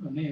วันนี้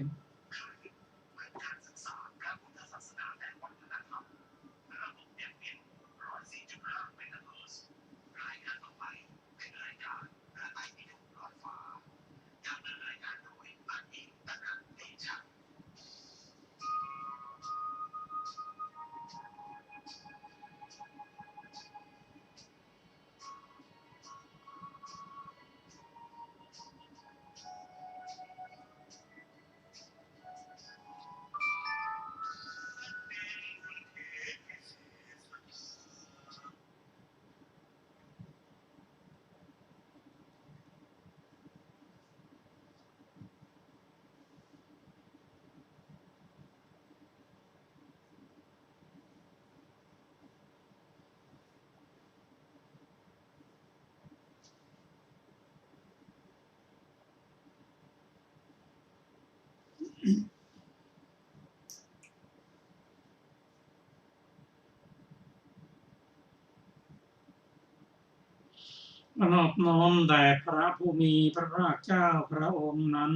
นอบน้อมแด่พระผู้มีพระภาคเจ้าพระองค์นั้น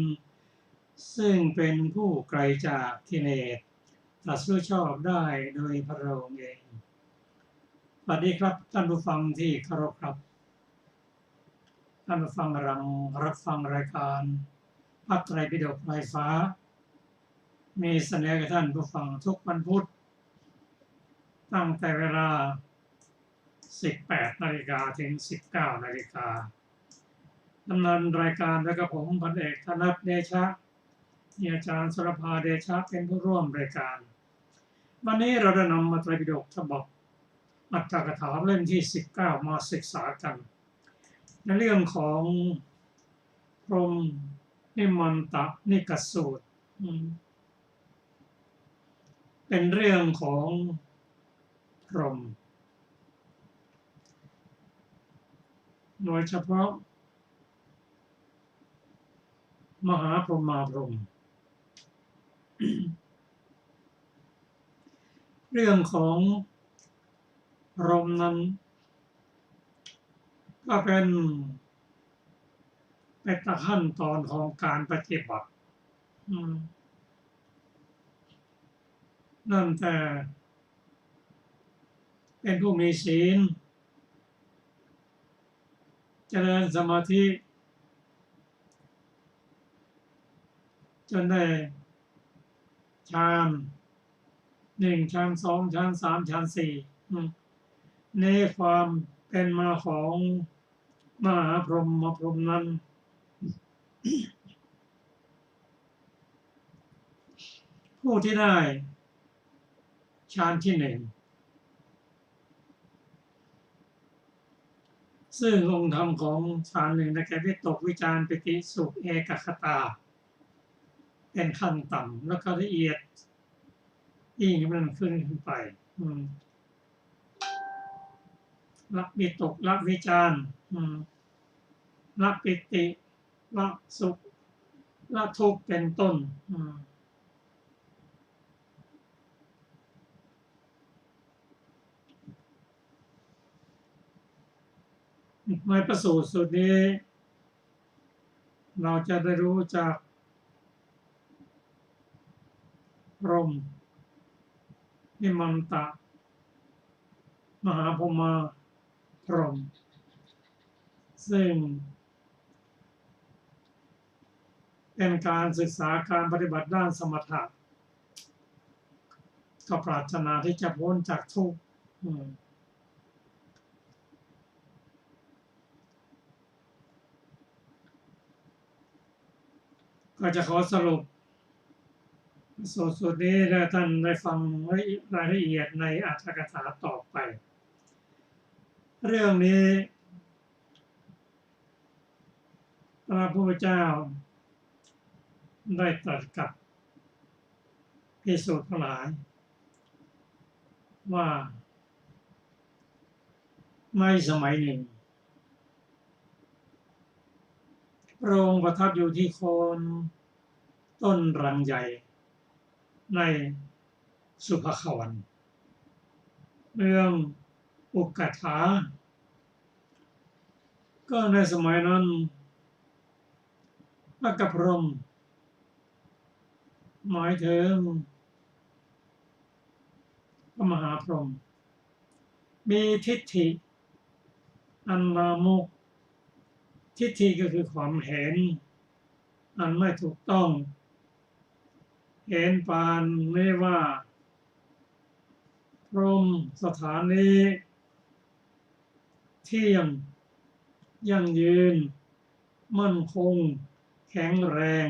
ซึ่งเป็นผู้ไกลจากกิเลสตรัสรู้ชอบได้โดยพระองค์เองสวัสดีครับท่านผู้ฟังที่เคารพครับท่านผู้ฟังกำลังรับฟังรายการพระไตรปิฎกลอยฟ้ามีเสนอกับท่านผู้ฟังทุกวันพุธตั้งแต่เวลา18 นาฬิกาถึง 19 นาฬิกาดำเนินรายการโดยกับผมพันเอกธนัทเดชะอาจารย์สุรภาเดชะเป็นผู้ร่วมรายการวันนี้เราได้นำมาไตรปิฎกฉบับอัตถกถาเล่มที่19มาศึกษากันในเรื่องของพรหมนิมันตนิกสูตรเป็นเรื่องของพรหมโดยเฉพาะมหาพรหมาพรหมเรื่องของพรหมนั้นก็เป็นขั้นตอนของการปฏิบัตินั่นแต่เป็นผู้มีศีลเจริญสมาธิจนได้ฌาน1ฌาน2ฌาน3ฌาน4ในความเป็นมาของมหาพรหมนั้นผู้ที่ได้ฌานที่1ซึ่งองค์ธรรมของฌาน1ได้แก่วิตกวิจารปิติสุขเอกคตาเป็นขั้นต่ำแล้วก็ละเอียดยิ่งมันขึ้นไปละวิตกละวิจารละปิติละสุขละทุกข์เป็นต้นในพระสูตรสุดนี้เราจะได้รู้จากพรหมนิมันตมหาพรหมาพรหมซึ่งเป็นการศึกษาการปฏิบัติด้านสมถะก็ปรารถนาที่จะพ้นจากทุกข์ก็จะขอสรุปสูตรนี้และท่านได้ฟังรายละเอียดในอรรถกถาต่อไปเรื่องนี้พระพุทธเจ้าได้ตรัสกับภิกษุทั้งหลายว่าในสมัยหนึ่งพระองค์ประทับอยู่ที่โคนต้นรังใหญ่ในสุภควันเมืองอุกกาฐา ก็ในสมัยนั้นพระกัปพรหมหมายถึงพระมหาพรหมมีทิฏฐิอันลามกทิฏฐิก็คือความเห็นอันไม่ถูกต้องเห็นปานนี้ว่าพรหมสถานนี้เที่ยงยั่งยืนมั่นคงแข็งแรง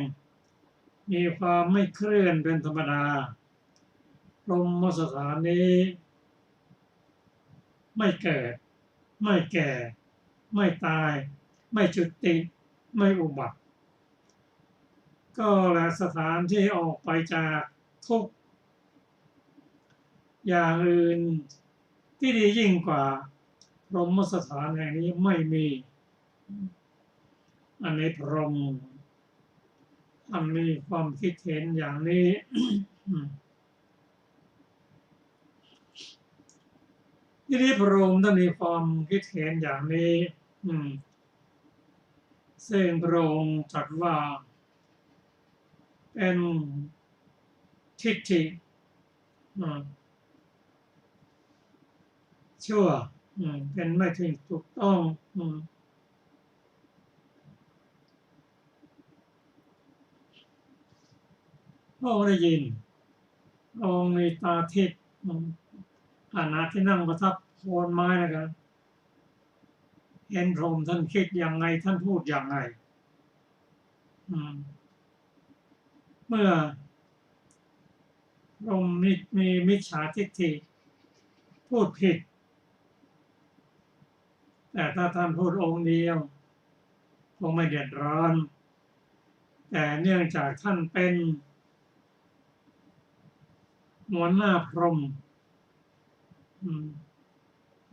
มีความไม่เคลื่อนเป็นธรรมดาพรหมสถานนี้ไม่เกิดไม่แก่ไม่ตายไม่จุติไม่อุบัติก็และสถานที่ออกไปจากทุกอย่างอื่นที่ดียิ่งกว่าพรหมสถานแห่งนี้ไม่มีอันนี้พรหมอันมีความคิดเห็นอย่างนี้ ทีนี้พระองค์ท่านมีความคิดเห็นอย่างนี้ซึ่งพระองค์ตรัสว่าเป็นทิฏฐิชั่วเป็นไม่ถึงถูกต้องพระองค์ได้ยินพระองค์มีตาทิพย์ขณะที่นั่งประทับโคนไม้นะครับเห็นพรหมท่านคิดอย่างไงท่านพูดอย่างไงเมื่อพรหมมีมิจฉาทิฏฐิพูดผิดแต่ถ้าท่านพูดองค์เดียวคงไม่เดือดร้อนแต่เนื่องจากท่านเป็นหัวหน้าพรหม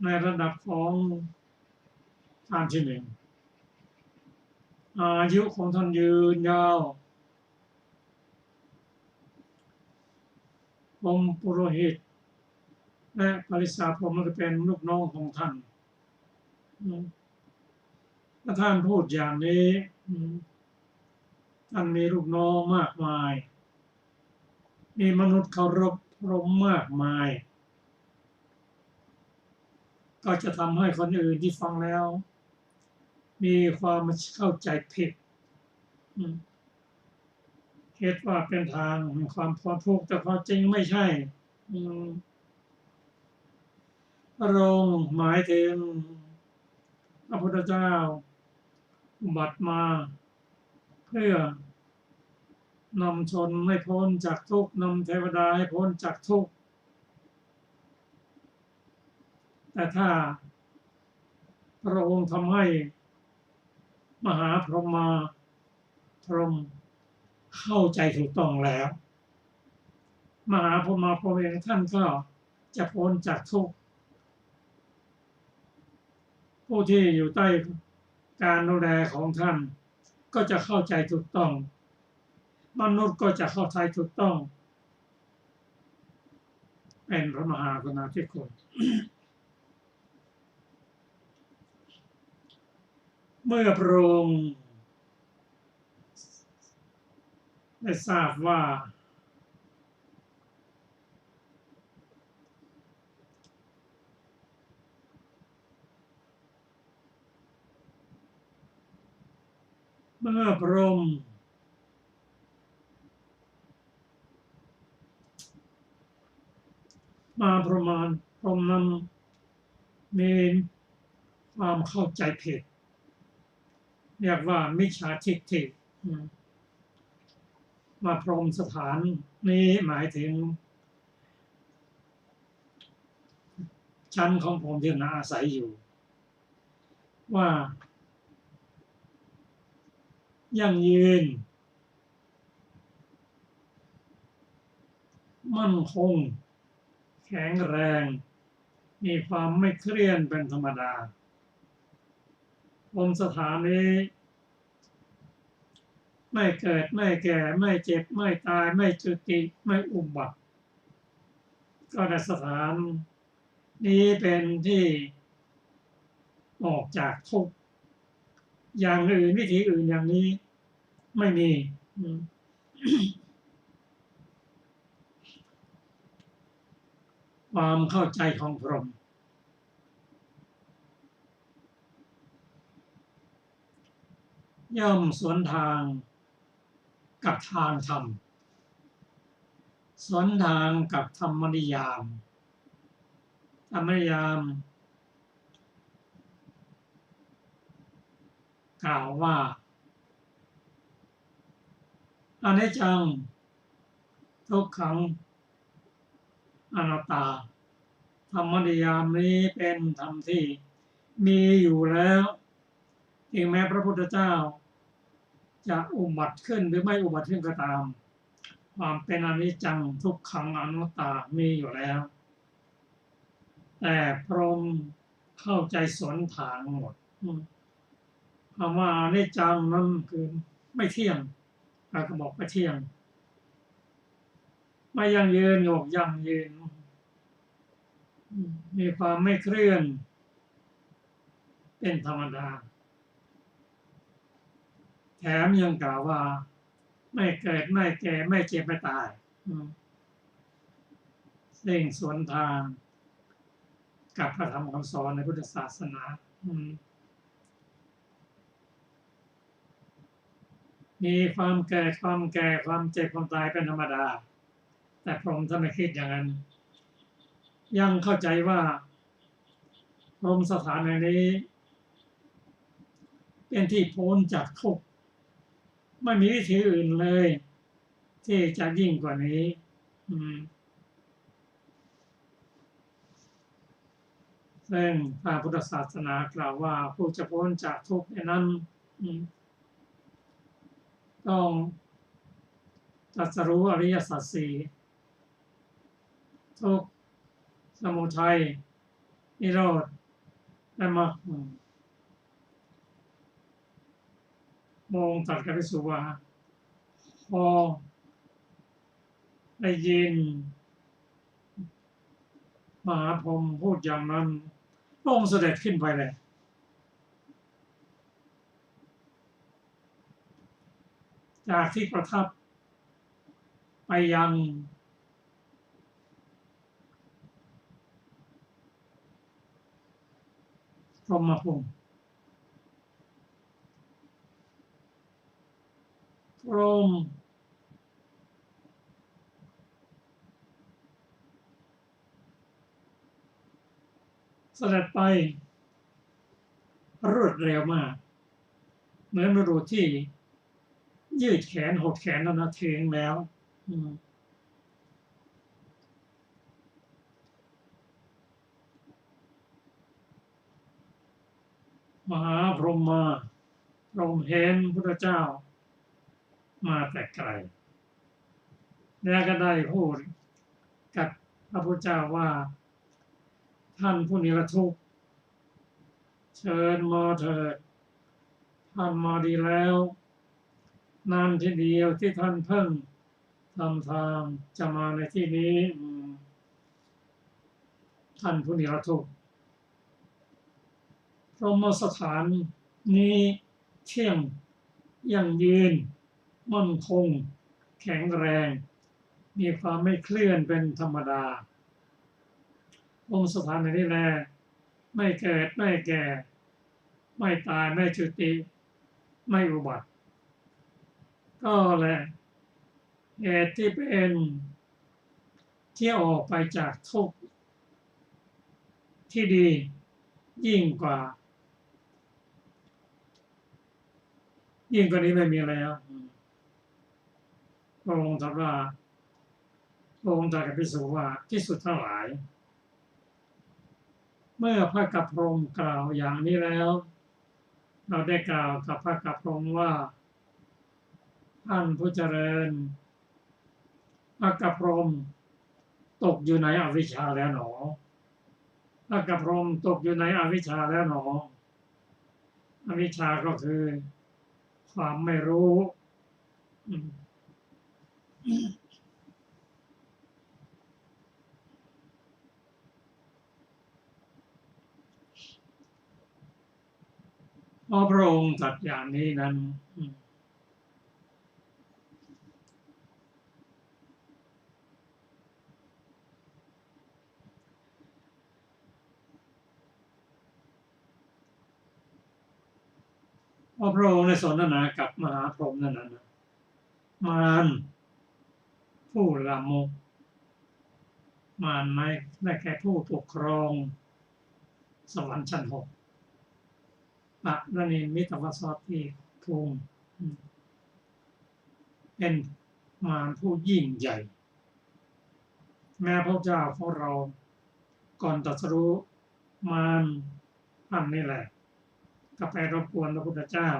ในระดับของท่านที่หนึ่งอายุของท่านยืนยาวพรหมปุโรหิตและปริสาพรหมก็เป็นลูกน้องของท่านถ้าท่านพูดอย่างนี้ท่านมีลูกน้องมากมายมีมนุษย์เคารพพรหมมากมายก็จะทำให้คนอื่นที่ฟังแล้วมีความเข้าใจผิดคิดว่าเป็นทางความพ้นทุกข์แต่ความจริงไม่ใช่พระองค์หมายถึงพระพุทธเจ้าอุบัติมาเพื่อนำชนให้พ้นจากทุกข์นำเทวดาให้พ้นจากทุกข์แต่ถ้าพระองค์ทำให้มหาพรหมพรหมเข้าใจถูกต้องแล้วมหาพรหมพรหมเองท่านก็จะพ้นจากทุกข์ผู้ที่อยู่ใต้การดูแลของท่านก็จะเข้าใจถูกต้องมนุษย์ก็จะเข้าใจถูกต้องเป็นพระมหากรุณาธิคุณเมื่อพระองค์ได้ทราบว่าเมื่อพระองค์มาประมาณพรหมนั้นมีความเข้าใจผิดเรียกว่ามิจฉาทิฏฐิมาพรหมสถานนี้หมายถึงชั้นของผมที่อาศัยอยู่ว่ายั่งยืนมั่นคงแข็งแรงมีความไม่เครียดเป็นธรรมดาพรหมสถานนี้ไม่เกิดไม่แก่ไม่เจ็บไม่ตายไม่จุติไม่อุบัติก็ในสถานนี้เป็นที่ออกจากทุกข์ อย่างอื่นวิธีอื่นอย่างนี้ไม่มีความเข้าใจของพรหมย่อมสวนทางกับทางธรรมสวนทางกับธรรมนิยามธรรมนิยามกล่าวว่าอนิจจังทุกขังอนัตตาธรรมนิยามนี้เป็นธรรมที่มีอยู่แล้วถึงแม้พระพุทธเจ้าจะอุบัติขึ้นหรือไม่อุบัติขึ้นก็ตามความเป็นอนิจจังทุกขังอนัตตามีอยู่แล้วแต่พรหมเข้าใจสวนทางหมดคำว่าอนิจจังนั้นคือไม่เที่ยงเราก็บอกไม่เที่ยงไม่ยั่งยืนโยกยั่งยืนมีความไม่เคลื่อนเป็นธรรมดาแถมยังกล่าวว่าไม่เกิดไม่แก่ไม่เจ็บไม่ตายซึ่งสวนทางกับพระธรรมคำสอนในพุทธศาสนามีความเกิดความแก่ความเจ็บความตายเป็นธรรมดาแต่พรหมท่านไม่คิดอย่างนั้นยังเข้าใจว่าพรหมสถานแห่งนี้เป็นที่พ้นจากทุกข์ไม่มีวิธีอื่นเลยที่จะยิ่งกว่านี้ซึ่งพระพุทธศาสนากล่าวว่าผู้จะพ้นจากทุกข์นั้นต้องตรัสรู้อริยสัจสี่ทุกข์สมุทัยนิโรธและมรรคโมงตัดกับพิสุว่าพอได้ยินมหาพรหมพูดอย่างนั้นพระองค์เสด็จขึ้นไปเลยจากที่ประทับไปยังพรหมภูมิพรหมเสด็จไปรวดเร็วมากเหมือนบุรุษที่ยืดแขนหดแขนแล้วนะถึงแล้วมหาพรหมมาพรหมเห็นพุทธเจ้ามาแต่ไกลแล้วก็ได้พูดกับพระพุทธเจ้าว่าท่านผู้นิรทุกข์เชิญมาเถิดท่านมาดีแล้วนานทีเดียวที่ท่านเพิ่งทำทางจะมาในที่นี้ท่านผู้นิรทุกข์พรหมสถานนี้เที่ยงยั่งยืนมั่นคงแข็งแรงมีความไม่เคลื่อนเป็นธรรมดาพรหมสถานนี้แลไม่เกิดไม่แก่ไม่ตายไม่จุติไม่อุบัติก็แหละเหตุที่เป็นที่ออกไปจากทุกข์ที่ดียิ่งกว่านี้ไม่มีแล้วพระองค์ตรัสว่าพระองค์ตรัสกับภิกษุว่าภิกษุทั้งหลายเมื่อพระกัปพรหมกล่าวอย่างนี้แล้วเราได้กล่าวกับพระกัปพรหมว่าท่านผู้เจริญพระกัปพรหมตกอยู่ในอวิชชาแล้วหนอพระกัปพรหมตกอยู่ในอวิชชาแล้วหนออวิชชาก็คือความไม่รู้ เพราะพระองค์ตรัสอย่างนี้นั้นเพราะพระองค์ได้สนทนากับมหาพรหมนั่นนะมารผู้ลามกมารไม่ได้แค่ผู้ปกครองสวรรค์ชั้นหกปะระนิมิตวสวัสดิภูมิเป็นมารผู้ยิ่งใหญ่แม้พระเจ้าของเราก่อนตรัสรู้มารท่านนี่แหละก็ไปรบกวนพระพุทธเจ้า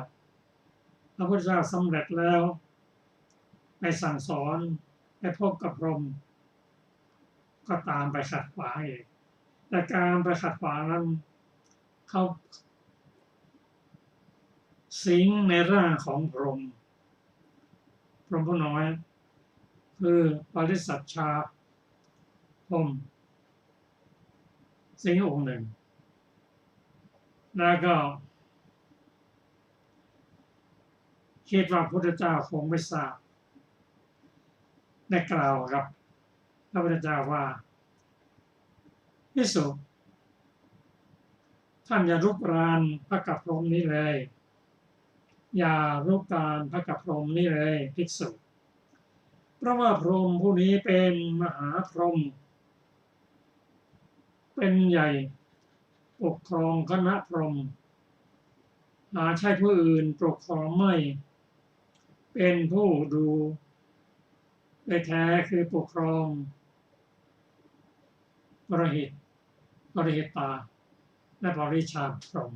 พระพุทธเจ้าสำเร็จแล้วไปสั่งสอนไปพบกับพรหมก็ตามไปขัดขวางอีกแต่การไปขัดขวางนั้นเขาสิงในร่างของพรหมผู้น้อยคือปริสัชชาพรหมสิงองค์หนึ่งแล้วก็คิดว่าพระพุทธเจ้าคงไม่ทราบได้กล่าวกับพระพุทธเจ้าว่าภิกษุท่านอย่ารุกรานพระกับพรหมนี้เลยอย่ารุกรานพระกับพรหมนี้เลยภิกษุเพราะว่าพรหมผู้นี้เป็นมหาพรหมเป็นใหญ่ปกครองคณะพรหมหาใช่ผู้อื่นปกครองไม่เป็นผู้ดูได้แท้คือปกครองปรหิตาและปริชาพรหม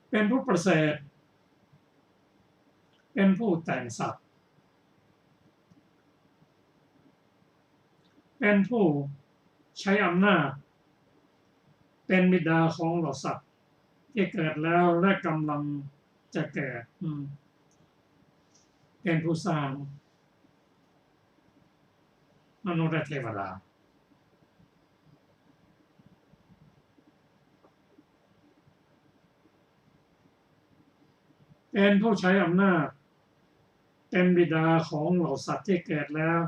เป็นผู้ประเสริฐเป็นผู้แต่งสัตว์เป็นผู้ใช้อำนาจเป็นบิดาของเหล่าสัตว์ที่เกิดแล้วและกำลังจะเกิดเป็นผู้สร้างมนุษย์และเทวดาเป็นผู้ใช้อำนาจเป็นบิดาของเหล่าสัตว์ที่เกิดแล้ว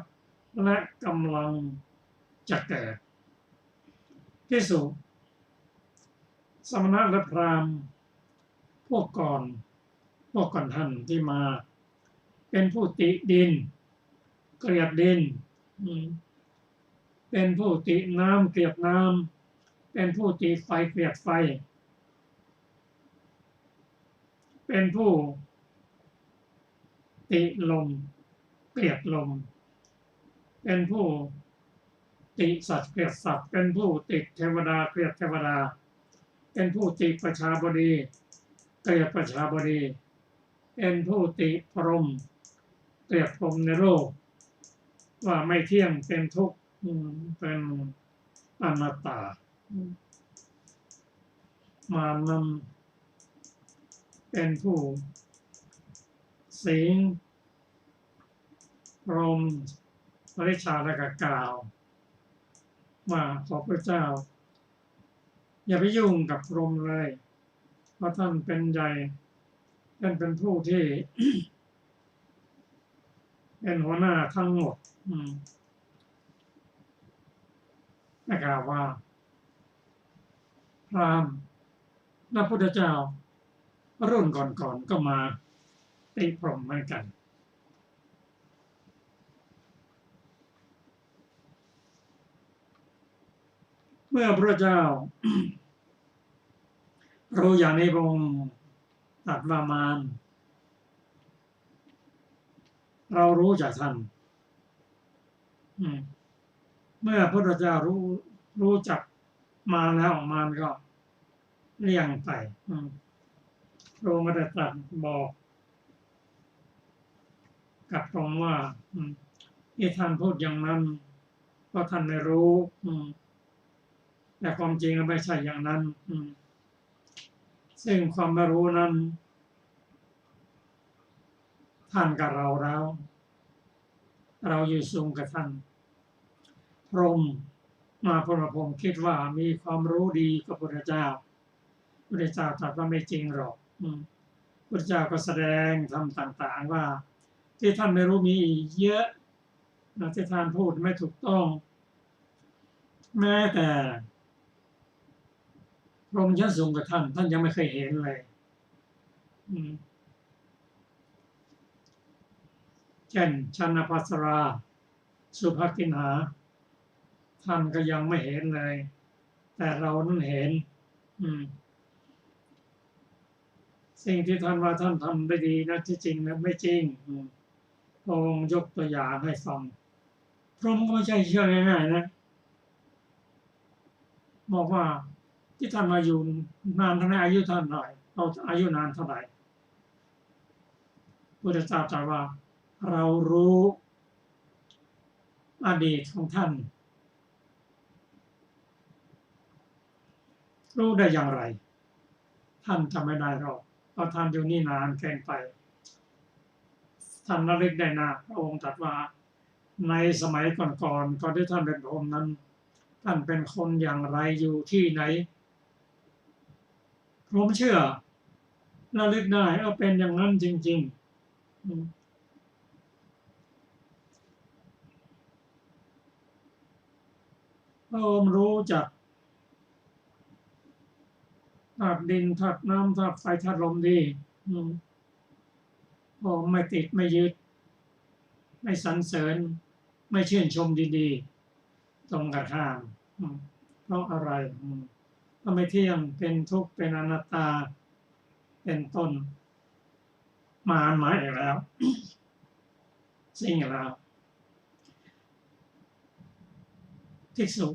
และกำลังจะเกิดที่สุดสมณะและพราหมณ์พวกก่อนท่านที่มาเป็นผู้ติดินเกลียดดินเป็นผู้ติน้ำเกลียดน้ำเป็นผู้ติไฟเกลียดไฟเป็นผู้ติลมเกลียดลมเป็นผู้ติสัตว์เกลียดสัตว์เป็นผู้ติเทวดาเกลียดเทวดาเป็นผู้ติประชาบดีเกลียดประชาบดีเป็นผู้ติพรหมเกลียดพรหมในโลกว่าไม่เที่ยงเป็นทุกข์เป็นอนัตตามานำเป็นผู้สิงพรหมปริชาและกล่าวว่าขอพระเจ้าอย่าไปยุ่งกับพรหมเลยเพราะท่านเป็นใหญ่ท่านเป็นผู้ที่ เป็นหัวหน้าทั้งหมดนะครับว่าพราหมณ์และพุทธเจ้ารุ่นก่อนก็มาติพรหมเหมือนกันเมื่อพระเจ้า รู้อย่างนี้พระองค์ตรัสว่ามารเรารู้จากท่านเมื่อพระพุทธเจ้ารู้จักมาแล้วมารก็เลี่ยงไปพระองค์ก็ได้ตรัสบอกกับพระองค์ว่าที่ท่านพูดอย่างนั้นเพราะท่านไม่รู้แต่ความจริงไม่ใช่อย่างนั้นซึ่งความไม่รู้นั้นท่านกับเราอยู่สูงกับท่านพรหม มาพระพงศ์คิดว่ามีความรู้ดีกับพระเจ้าพระเจ้าตรัสว่าไม่จริงหรอกพระเจ้าก็แสดงทำต่างๆว่าที่ท่านไม่รู้มีอีกเยอะที่ท่านพูดไม่ถูกต้องแม้แต่พรหมชั้นสูงกับท่านยังไม่เคยเห็นเลยเช่นชันนภัสราสุภกินหาท่านก็ยังไม่เห็นเลยแต่เรานั้นเห็นสิ่งที่ท่านว่าท่านทำได้ดีนะที่จริงนะไม่จริงพระองค์ยกตัวอย่างให้ฟังพรหมก็ไม่ใช่เชื่อง่ายๆนะบอกว่าที่ท่านมาอยู่นานเท่าไหร่อายุท่านเท่าไหร่เราอายุนานเท่าไหร่พุทธเจ้าตรัสว่าเรารู้อดีตของท่านรู้ได้อย่างไรท่านจำไม่ได้หรอกเพราะท่านอยู่นี่นานเกินไปท่านระลึกได้นะพระองค์ตรัสว่าในสมัยก่อนที่ท่านเป็นพรหมนั้นท่านเป็นคนอย่างไรอยู่ที่ไหนผมเชื่อระลึกได้เป็นอย่างนั้นจริงๆพระองค์รู้จักธาตุดินธาตุน้ำธาตุไฟธาตุลมดีพระองค์ไม่ติดไม่ยึดไม่สรรเสริญไม่ชื่นชมดีๆตรงกันข้ามเพราะอะไรเพราะไม่เที่ยงเป็นทุกข์เป็นอนัตตาเป็นต้นมาอีกแล้วสิ่งแล้วภิกษุ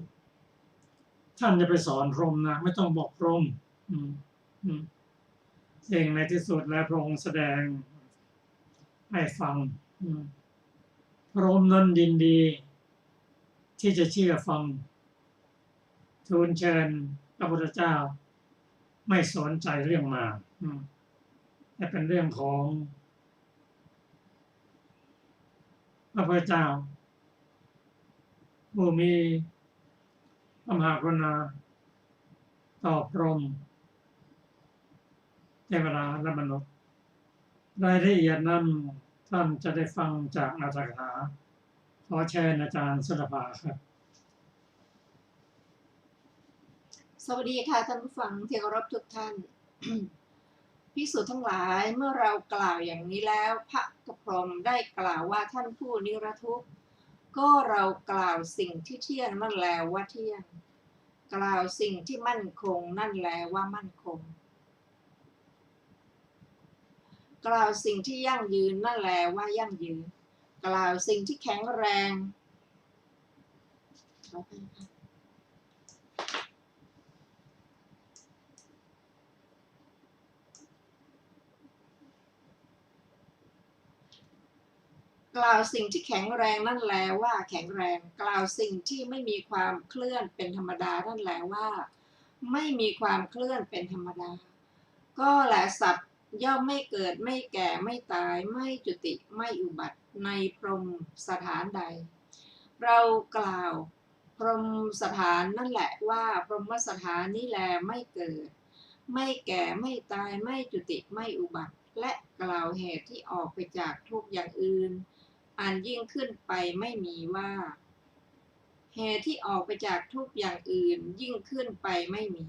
ท่านจะไปสอนพรหมนะไม่ต้องบอกพรหมสิ่งในที่สุดแล้วพระองค์แสดงให้ฟังพระองค์นั้นยินดีที่จะเชื่อฟังทูลเชิญพระพุทธเจ้าไม่สนใจเรื่องมาแต่เป็นเรื่องของพระพุทธเจ้าผู้มีพระมหากรุณาต่อพรหมเทวดาและมนุษย์รายละเอียดนั้นท่านจะได้ฟังจากอาจารย์ขาขอเชิญอาจารย์สุรภาครับสวัสดีค่ะท่านผู้ฟังที่เคารพทุกท่าน ภิกษุทั้งหลายเมื่อเรากล่าวอย่างนี้แล้วพระกพรหมได้กล่าวว่าท่านผู้นิรทุกข์ก็เรากล่าวสิ่งที่เที่ยงนั่นแลว่าเที่ยงกล่าวสิ่งที่มั่นคงนั่นแลว่ามั่นคงกล่าวสิ่งที่ยั่งยืนนั่นแลว่ายั่งยืนกล่าวสิ่งที่แข็งแรงกล่าวสิ่งที่แข็งแรงนั่นแลว่าแข็งแรงกล่าวสิ่งที่ไม่มีความเคลื่อนเป็นธรรมดานั่นแลว่าไม่มีความเคลื่อนเป็นธรรมดาก็แลสัตว์ย่อมไม่เกิดไม่แก่ไม่ตายไม่จุติไม่อุบัติในพรหมสถานใดเรากล่าวพรหมสถานนั่นแหละว่าพรหมสถานนี้แลไม่เกิดไม่แก่ไม่ตายไม่จุติไม่อุบัติและกล่าวเหตุที่ออกไปจากทุกอย่างอื่นอันยิ่งขึ้นไปไม่มีว่าเหตุที่ออกไปจากทุกอย่างอื่นยิ่งขึ้นไปไม่มี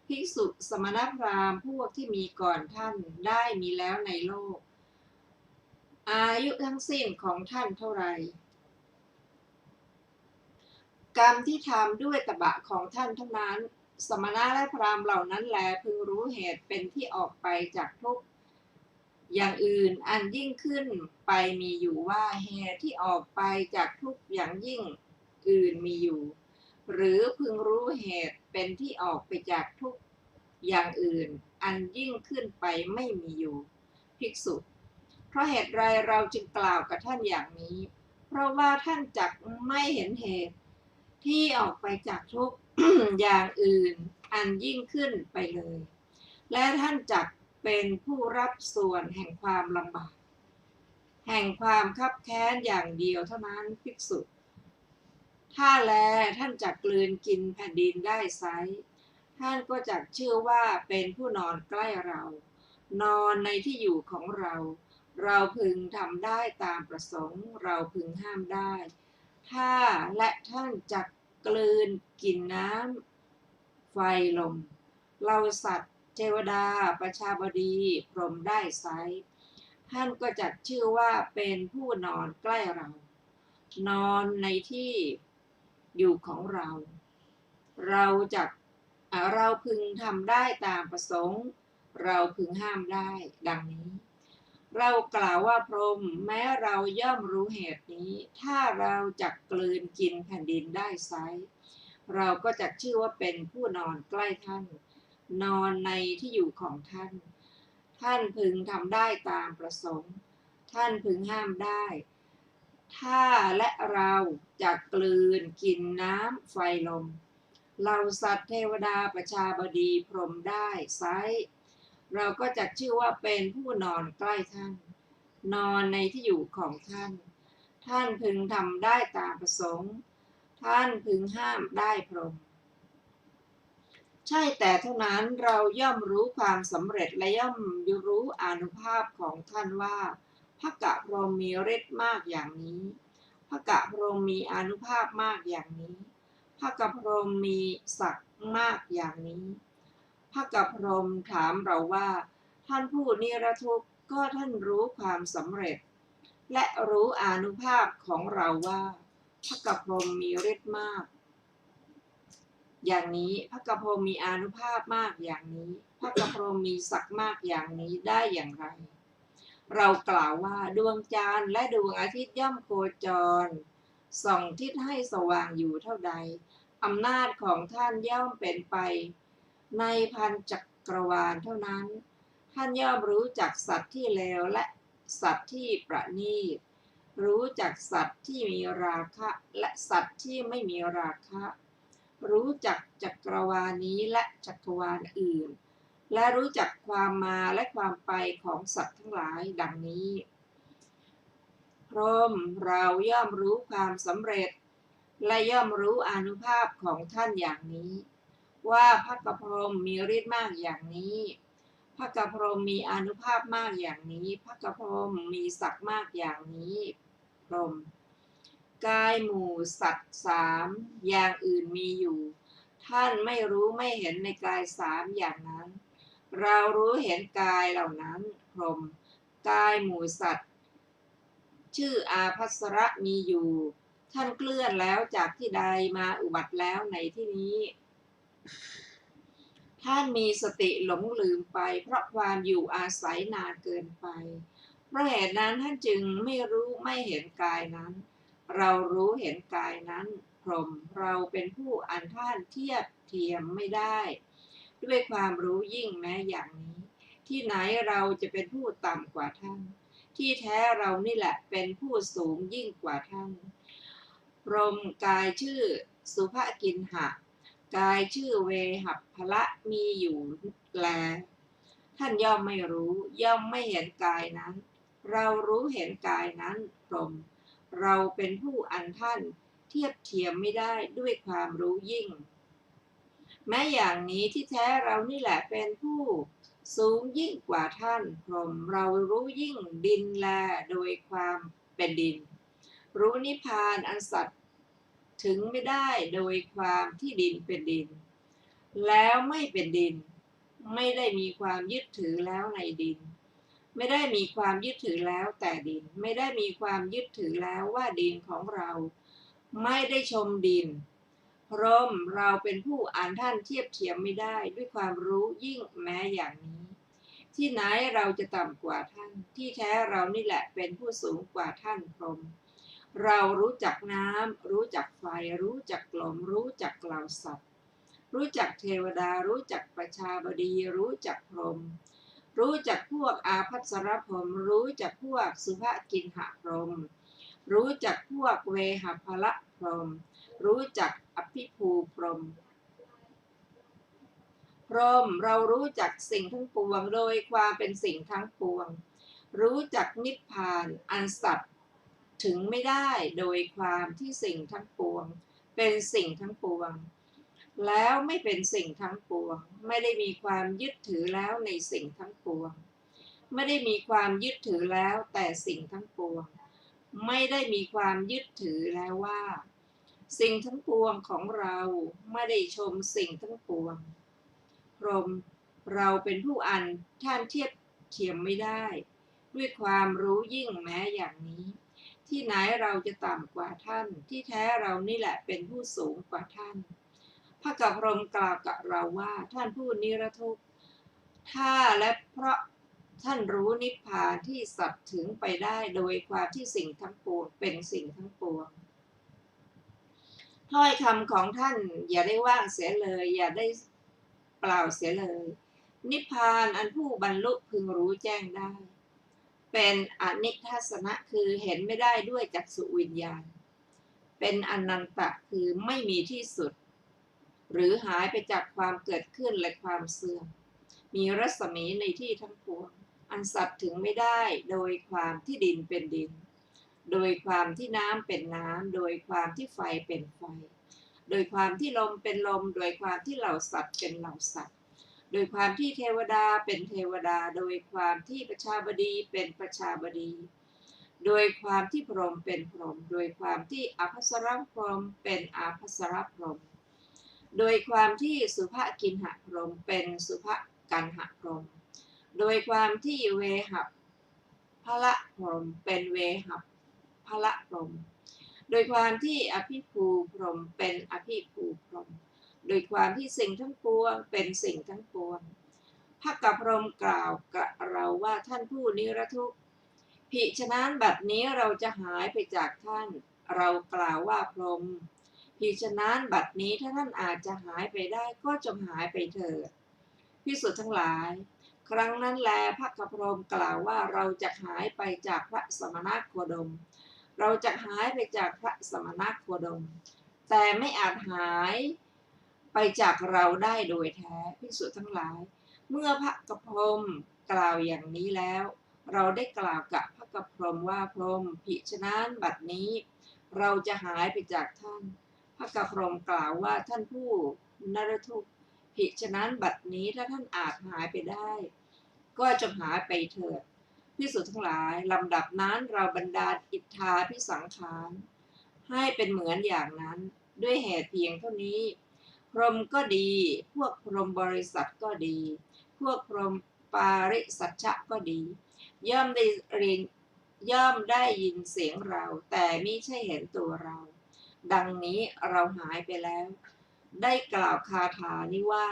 ภิกษุสมณพราหมณ์พวกที่มีก่อนท่านได้มีแล้วในโลกอายุทั้งสิ้นของท่านเท่าไรกรรมที่ทำด้วยตบะของท่านเท่านั้นสมณะและพราหมณ์เหล่านั้นแลพึงรู้เหตุเป็นที่ออกไปจากทุกอย่างอื่นอันยิ่งขึ้นไปมีอยู่ว่าเหตุที่ออกไปจากทุกอย่างยิ่งอื่นมีอยู่หรือพึงรู้เหตุเป็นที่ออกไปจากทุกอย่างอื่นอันยิ่งขึ้นไปไม่มีอยู่ภิกษุเพราะเหตุไรเราจึงกล่าวกับท่านอย่างนี้เพราะว่าท่านจักไม่เห็นเหตุที่ออกไปจากทุกอย่างอื่นอันยิ่งขึ้นไปเลยและท่านจักเป็นผู้รับส่วนแห่งความลำบากแห่งความคับแค้นอย่างเดียวเท่านั้นภิกษุ ถ้าแลท่านจักกลืนกินแผ่นดินได้ไซร้ท่านก็จักชื่อว่าเป็นผู้นอนใกล้เรา นอนในที่อยู่ของเรา เราพึงทำได้ตามประสงค์ เราพึงห้ามได้ ถ้าและท่านจักกลืนกินน้ำไฟลม เราสัตว์เทวดาประชาบดีพรหมได้ไซร้ท่านก็จักชื่อว่าเป็นผู้นอนใกล้เรา นอนในที่อยู่ของเรา เราพึงทำได้ตามประสงค์ เราพึงห้ามได้ดังนี้ เรากล่าวว่าพรหมแม้เราย่อมรู้เหตุนี้ ถ้าเราจักกลืนกินแผ่นดินได้ไซร้เราก็จักชื่อว่าเป็นผู้นอนใกล้ท่าน นอนในที่อยู่ของท่าน ท่านพึงทำได้ตามประสงค์ ท่านพึงห้ามได้ ถ้าและเราจักกลืนกินน้ำไฟลม เราสัตว์เทวดาประชาบดีพรหมได้ไซร้เราก็จักชื่อว่าเป็นผู้นอนใกล้ท่าน นอนในที่อยู่ของท่าน ท่านพึงทำได้ตามประสงค์ ท่านพึงห้ามได้พรหมใช่แต่เท่านั้นเราย่อมรู้ความสำเร็จและย่อมรู้อานุภาพของท่านว่าพระกะพรหมมีฤทธิ์มากอย่างนี้พระกะพรหมมีอานุภาพมากอย่างนี้พระกะพรหมมีศักดิ์มากอย่างนี้พระกะพรหมถามเราว่าท่านผู้นิรทุกข์ก็ท่านรู้ความสำเร็จและรู้อานุภาพของเราว่าพระกะพรหมมีฤทธิ์มากอย่างนี้พระกะพรหมมีอานุภาพมากอย่างนี้พระกะพรหมมีศักดิ์มากอย่างนี้ได้อย่างไรเรากล่าวว่าดวงจันทร์และดวงอาทิตย์ย่อมโคจรส่องทิศให้สว่างอยู่เท่าใดอำนาจของท่านย่อมเป็นไปในพันจักรวาลเท่านั้นท่านย่อมรู้จักสัตว์ที่เลวและสัตว์ที่ประณีตรู้จักสัตว์ที่มีราคะและสัตว์ที่ไม่มีราคะรู้จักจักรวาลนี้และจักรวาลอื่นและรู้จักความมาและความไปของสัตว์ทั้งหลายดังนี้พรหมเราย่อมรู้ความสำเร็จและย่อมรู้อานุภาพของท่านอย่างนี้ว่าพระกะพรหมมีฤทธิ์มากอย่างนี้พระกะพรหมมีอานุภาพมากอย่างนี้พระกะพรหมมีศักดิ์มากอย่างนี้พรหมกายหมู่สัตว์สามอย่างอื่นมีอยู่ท่านไม่รู้ไม่เห็นในกายสามอย่างนั้นเรารู้เห็นกายเหล่านั้นพรหมกายหมู่สัตว์ชื่ออาภัสระมีอยู่ท่านเคลื่อนแล้วจากที่ใดมาอุบัติแล้วในที่นี้ท่านมีสติหลงลืมไปเพราะความอยู่อาศัยนานเกินไปเพราะเหตุนั้นท่านจึงไม่รู้ไม่เห็นกายนั้นเรารู้เห็นกายนั้นพรหมเราเป็นผู้อันท่านเทียบเทียมไม่ได้ด้วยความรู้ยิ่งแม้อย่างนี้ที่ไหนเราจะเป็นผู้ต่ำกว่าท่านที่แท้เรานี่แหละเป็นผู้สูงยิ่งกว่าท่านพรหมกายชื่อสุภกินหะกายชื่อเวหัพพละมีอยู่แลท่านย่อมไม่รู้ย่อมไม่เห็นกายนั้นเรารู้เห็นกายนั้นพรหมเราเป็นผู้อันท่านเทียบเทียมไม่ได้ด้วยความรู้ยิ่งแม้อย่างนี้ที่แท้เรานี่แหละเป็นผู้สูงยิ่งกว่าท่านพรหมเรารู้ยิ่งดินแลโดยความเป็นดินรู้นิพพานอันสัตว์ถึงไม่ได้โดยความที่ดินเป็นดินแล้วไม่เป็นดินไม่ได้มีความยึดถือแล้วในดินไม่ได้มีความยึดถือแล้วแต่ดินไม่ได้มีความยึดถือแล้วว่าดินของเราไม่ได้ชมดินพรหมเราเป็นผู้อ่านท่านเทียบเทียมไม่ได้ด้วยความรู้ยิ่งแม้อย่างนี้ที่ไหนเราจะต่ำกว่าท่านที่แท้เรานี่แหละเป็นผู้สูงกว่าท่านพรหมเรารู้จักน้ำรู้จักไฟรู้จักลมรู้จักเหล่าสัตว์รู้จักเทวดารู้จักประชาบดีรู้จักพรหมรู้จักพวกอาภัสรพรหมรู้จักพวกสุภกินหพรหมรู้จักพวกเวหพละพรหมรู้จักอภิภูพรหมพรหมเรารู้จักสิ่งทั้งปวงโดยความเป็นสิ่งทั้งปวงรู้จักนิพพานอันสัตว์ถึงไม่ได้โดยความที่สิ่งทั้งปวง เป็นสิ่งทั้งปวงแล้วไม่เป็นสิ่งทั้งปวงไม่ได้มีความยึดถือแล้วในสิ่งทั้งปวงไม่ได้มีความยึดถือแล้วแต่สิ่งทั้งปวงไม่ได้มีความยึดถือแล้วว่าสิ่งทั้งปวงของเราไม่ได้ชมสิ่งทั้งปวงพรหมเราเป็นผู้อันท่านเทียบเทียมไม่ได้ด้วยความรู้ยิ่งแม้อย่างนี้ที่ไหนเราจะต่ำกว่าท่านที่แท้เรานี่แหละเป็นผู้สูงกว่าท่านพระกัปพรหมกล่าวกับเราว่าท่านผู้นิรทุกข์ถ้าและเพราะท่านรู้นิพพานที่สัตว์ถึงไปได้โดยความที่สิ่งทั้งปวงเป็นสิ่งทั้งปวงถ้อยคำของท่านอย่าได้ว่างเสียเลยอย่าได้เปล่าเสียเลยนิพพานอันผู้บรรลุพึงรู้แจ้งได้เป็นอนิทัศนะคือเห็นไม่ได้ด้วยจักษุวิญญาณเป็นอนันตะคือไม่มีที่สุดหรือหายไปจากความเกิดขึ้นและความเสื่อมมีรัศมีในที่ทั้งปวงอันสัตว์ถึงไม่ได้โดยความที่ดินเป็นดินโดยความที่น้ำเป็นน้ำโดยความที่ไฟเป็นไฟโดยความที่ลมเป็นลมโดยความที่เหล่าสัตว์เป็นเหล่าสัตว์โดยความที่เทวดาเป็นเทวดาโดยความที่ประชาบดีเป็นประชาบดีโดยความที่พรหมเป็นพรหมโดยความที่อภัสรพรหมเป็นอภัสรพรหมโดยความที่สุภกินหพรหมเป็นสุภกันหพรหมโดยความที่เวหัพพละพรหมเป็นเวหัพพละพรหมโดยความที่อภิภูพรหมเป็นอภิภูพรหมโดยความที่สิ่งทั้งปวงเป็นสิ่งทั้งปวงพระกัปพรหมกล่าวกับเราว่าท่านผู้นิรทุกข์ภิฉะนั้นบัดนี้เราจะหายไปจากท่านเรากล่าวว่าพรหมภิฉะนั้นบัดนี้ถ้าท่านอาจจะหายไปได้ก็จงหายไปเถิดภิกษุทั้งหลายครั้งนั้นแลพระกัปพรหมกล่าวว่าเราจะหายไปจากพระสมณโคดมเราจะหายไปจากพระสมณโคดมแต่ไม่อาจหายไปจากเราได้โดยแท้ภิกษุทั้งหลายเมื่อพระกัปพรหมกล่าวอย่างนี้แล้วเราได้กล่าวกับพระกัปพรหมว่าพรหมภิฉะนั้นบัดนี้เราจะหายไปจากท่านพระกัปพรหมกล่าวว่าท่านผู้นรทุกข์ภิฉะนั้นบัดนี้ถ้าท่านอาจหายไปได้ก็จงหายไปเถิดภิกษุทั้งหลายลำดับนั้นเราบรรดาลอิทธาภิสังขารให้เป็นเหมือนอย่างนั้นด้วยเหตุเพียงเท่านี้พรหมก็ดีพวกพรหมบริษัทก็ดีพวกพรหมปาริสัชชะก็ดีย่อมได้ยินเสียงเราแต่มิใช่เห็นตัวเราดังนี้เราหายไปแล้วได้กล่าวคาถานี้ว่า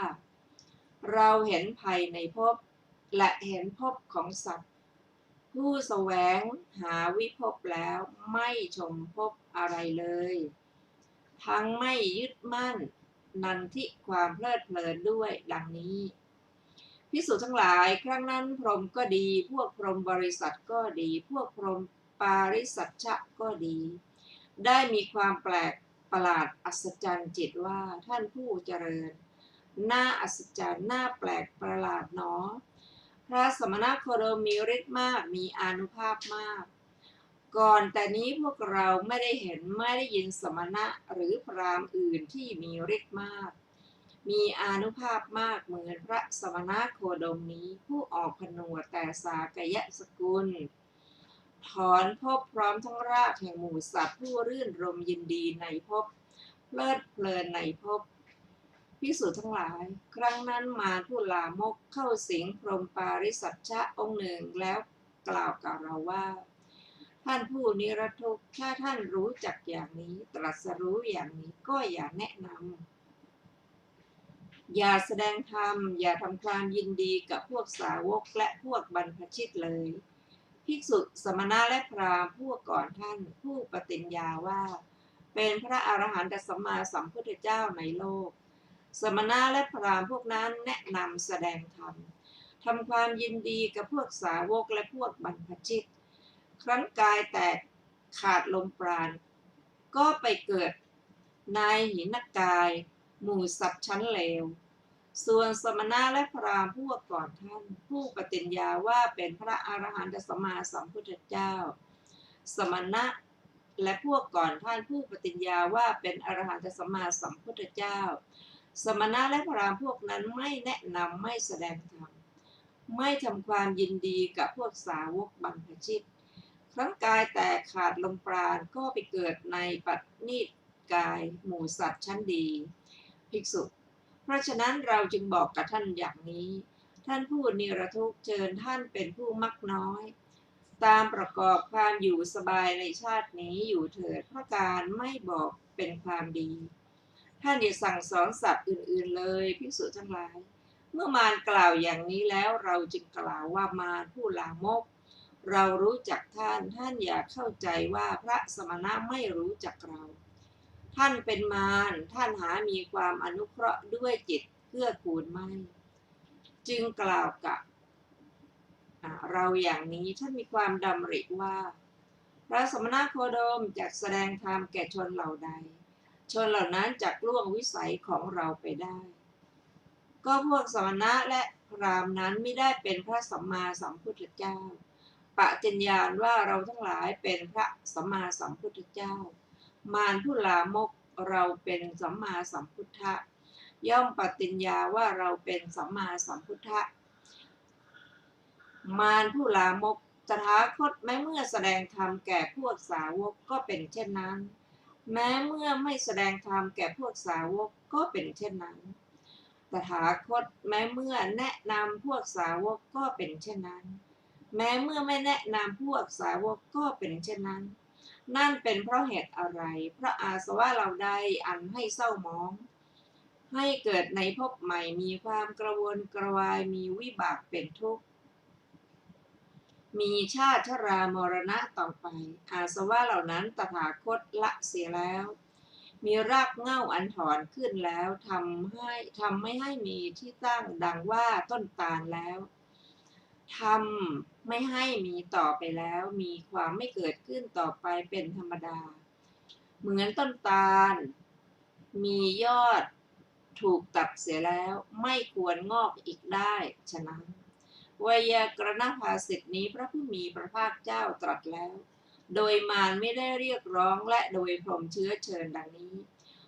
เราเห็นภัยในภพและเห็นภพของสัตว์ผู้แสวงหาวิภพแล้วไม่ชมภพอะไรเลยทั้งไม่ยึดมั่นนันทิความเพลิดเพลินด้วยดังนี้ภิกษุทั้งหลายครั้งนั้นพรหมก็ดีพวกพรหมบริษัทก็ดีพวกพรหมปาริสัชชะก็ดีได้มีความแปลกประหลาดอัศจรรย์จิตว่าท่านผู้เจริญน่าอัศจรรย์น่าแปลกประหลาดหนอพระสมณโคดมมีฤทธิ์มากมีอานุภาพมากก่อนแต่นี้พวกเราไม่ได้เห็นไม่ได้ยินสมณะหรือพราหมณ์อื่นที่มีฤทธิ์มากมีอานุภาพมากเหมือนพระสมณโคดมนี้ผู้ออกผนวดแต่สากยสกุลถอนภพพร้อมทั้งรากแห่งหมู่สัตว์ผู้รื่นรมยินดีในภพเพลิดเพลินในภพภิกษุทั้งหลายครั้งนั้นมารผู้ลามกเข้าสิงพรหมปาริสัชชะองค์หนึ่งแล้วกล่าวกับเราว่าท่านผู้นิรทุกข์ถ้าท่านรู้จักอย่างนี้ตรัสรู้อย่างนี้ก็อย่าแนะนำอย่าแสดงธรรมอย่าทำความยินดีกับพวกสาวกและพวกบรรพชิตเลยภิกษุสมณะและพราหมณ์พวกก่อนท่านผู้ปฏิญญาว่าเป็นพระอรหันตสัมมาสัมพุทธเจ้าในโลกสมณะและพราหมณ์พวกนั้นแนะนำแสดงธรรมทำความยินดีกับพวกสาวกและพวกบรรพชิตครั้นกายแตกขาดลมปราณก็ไปเกิดในหินกายหมู่สัตว์ชั้นเลวส่วนสมณะและพราหมณ์พวกก่อนท่านผู้ปฏิญญาว่าเป็นพระอรหันตสัมมาสัมพุทธเจ้าสมณะ และพวกก่อนท่านผู้ปฏิญญาว่าเป็นอรหันตสัมมาสัมพุทธเจ้าสมณะและพราหมณ์พวกนั้นไม่แนะนำไม่แสดงธรรมไม่ทำความยินดีกับพวกสาวกบรรพชิตครั้งกายแตกขาดลมปราณก็ไปเกิดในปัตนิกายหมู่สัตว์ชั้นดีภิกษุเพราะฉะนั้นเราจึงบอกกับท่านอย่างนี้ท่านผู้นิรทุกข์เชิญท่านเป็นผู้มักน้อยตามประกอบความอยู่สบายในชาตินี้อยู่เถิดเพราะการไม่บอกเป็นความดีท่านอย่าสั่งสอนสัตว์อื่นๆเลยภิกษุทั้งหลายเมื่อมารกล่าวอย่างนี้แล้วเราจึงกล่าวว่ามารผู้ลามกเรารู้จักท่านท่านอย่าเข้าใจว่าพระสมณะไม่รู้จักเราท่านเป็นมารท่านหามีความอนุเคราะห์ด้วยจิตเกื้อกูลไม่จึงกล่าวกับเราอย่างนี้ท่านมีความดำริว่าพระสมณโคดมจักแสดงธรรมแก่ชนเหล่าใดชนเหล่านั้นจักล่วงวิสัยของเราไปได้ก็พวกสมณะและพราหมณ์นั้นไม่ได้เป็นพระสัมมาสัมพุทธเจ้าปฏิญญาณว่าเราทั้งหลายเป็นพระสัมมาสัมพุทธเจ้ามารผู้ลามกเราเป็นสัมมาสัมพุทธะย่อมปฏิญญาว่าเราเป็นสัมมาสัมพุทธะมารผู้ลามกตถาคตแม้เมื่อแสดงธรรมแก่พวกสาวกก็เป็นเช่นนั้นแม้เมื่อไม่แสดงธรรมแก่พวกสาวกก็เป็นเช่นนั้นตถาคตแม้เมื่อแนะนำพวกสาวกก็เป็นเช่นนั้นแม้เมื่อไม่แนะนำพวกสาวกก็เป็นเช่นนั้นนั่นเป็นเพราะเหตุอะไรเพราะอาสวะเราใดอันให้เศร้าหมองให้เกิดในภพใหม่มีความกระวนกระวายมีวิบากเป็นทุกข์มีชาติชรามรณะต่อไปอาสวะเหล่านั้นตถาคตละเสียแล้วมีรากเหง้าอันถอนขึ้นแล้วทำไม่ให้มีที่ตั้งดังว่าต้นตาลแล้วทำไม่ให้มีต่อไปแล้วมีความไม่เกิดขึ้นต่อไปเป็นธรรมดาเหมือนต้นตาลมียอดถูกตัดเสียแล้วไม่ควรงอกอีกได้ฉะนั้นไวยากรณภาษิตนี้พระผู้มีพระภาคเจ้าตรัสแล้วโดยมารไม่ได้เรียกร้องและโดยพรหมเชื้อเชิญดังนี้